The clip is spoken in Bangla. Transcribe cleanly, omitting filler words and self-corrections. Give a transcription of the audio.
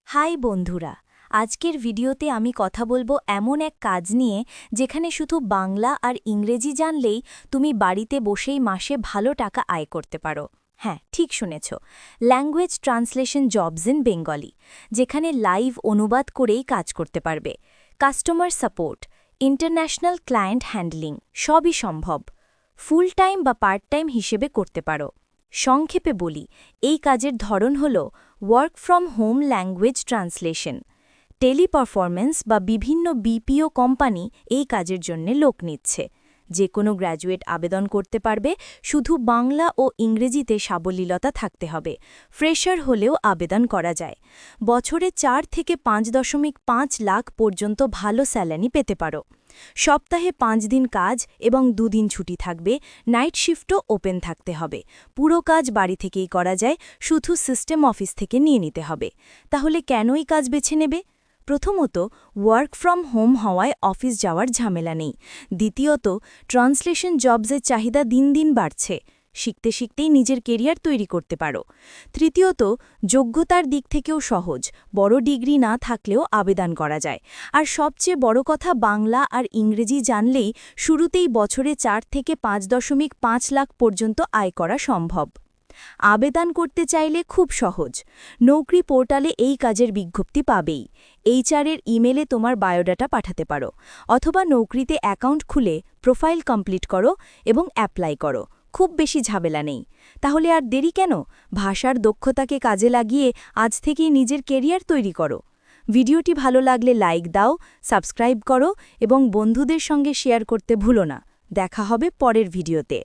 হাই বন্ধুরা, আজকের ভিডিওতে আমি কথা বলবো এমন এক কাজ নিয়ে যেখানে শুধু বাংলা আর ইংরেজি জানলেই তুমি বাড়িতে বসেই মাসে ভালো টাকা আয় করতে পারো। হ্যাঁ, ঠিক শুনেছ, language translation jobs in Bengali, যেখানে লাইভ অনুবাদ করেই কাজ করতে পারবে। Customer support, international client handling সবই সম্ভব। ফুল টাইম বা পার্ট টাইম হিসেবে করতে পারো। সংক্ষেপে বলি, এই কাজের ধরন হল work from home language translation. Teleperformance বা বিভিন্ন বিপিও কোম্পানি এই কাজের জন্য লোক নিচ্ছে। যে কোনো গ্র্যাজুয়েট আবেদন করতে পারবে, শুধু বাংলা ও ইংরেজিতে সাবলীলতা থাকতে হবে। ফ্রেশার হলেও আবেদন করা যায়। বছরে 4 থেকে 5.5 লাখ পর্যন্ত ভালো স্যালারি পেতে পারো। সপ্তাহে 5 দিন কাজ এবং 2 দিন ছুটি থাকবে। নাইট শিফটও ওপেন থাকতে হবে। পুরো কাজ বাড়ি থেকেই করা যায়, শুধু সিস্টেম অফিস থেকে নিয়ে নিতে হবে। তাহলে কেনই কাজ বেছে নেবে? প্রথমত, ওয়ার্ক ফ্রম হোম হওয়ায় অফিস যাওয়ার ঝামেলা নেই। দ্বিতীয়ত, ট্রান্সলেশন জবসের চাহিদা দিন দিন বাড়ছে। শিখতে শিখতেই নিজের কেরিয়ার তৈরি করতে পারো। তৃতীয়ত, যোগ্যতার দিক থেকেও সহজ, বড় ডিগ্রি না থাকলেও আবেদন করা যায়। আর সবচেয়ে বড় কথা, বাংলা আর ইংরেজি জানলেই শুরুতেই বছরে 4 থেকে 5.5 লাখ পর্যন্ত আয় করা সম্ভব। আবেদন করতে চাইলে খুব সহজ। নৌকরি পোর্টালে এই কাজের বিজ্ঞপ্তি পাবেই। এইচআরের ইমেলে তোমার বায়োডাটা পাঠাতে পারো, অথবা নৌকরিতে অ্যাকাউন্ট খুলে প্রোফাইল কমপ্লিট করো এবং অ্যাপ্লাই করো। খুব বেশি ঝামেলা নেই। তাহলে আর দেরি কেন? ভাষার দক্ষতাকে কাজে লাগিয়ে আজ থেকেই নিজের কেরিয়ার তৈরি করো। ভিডিওটি ভালো লাগলে লাইক দাও, সাবস্ক্রাইব করো এবং বন্ধুদের সঙ্গে শেয়ার করতে ভুলো না। দেখা হবে পরের ভিডিওতে।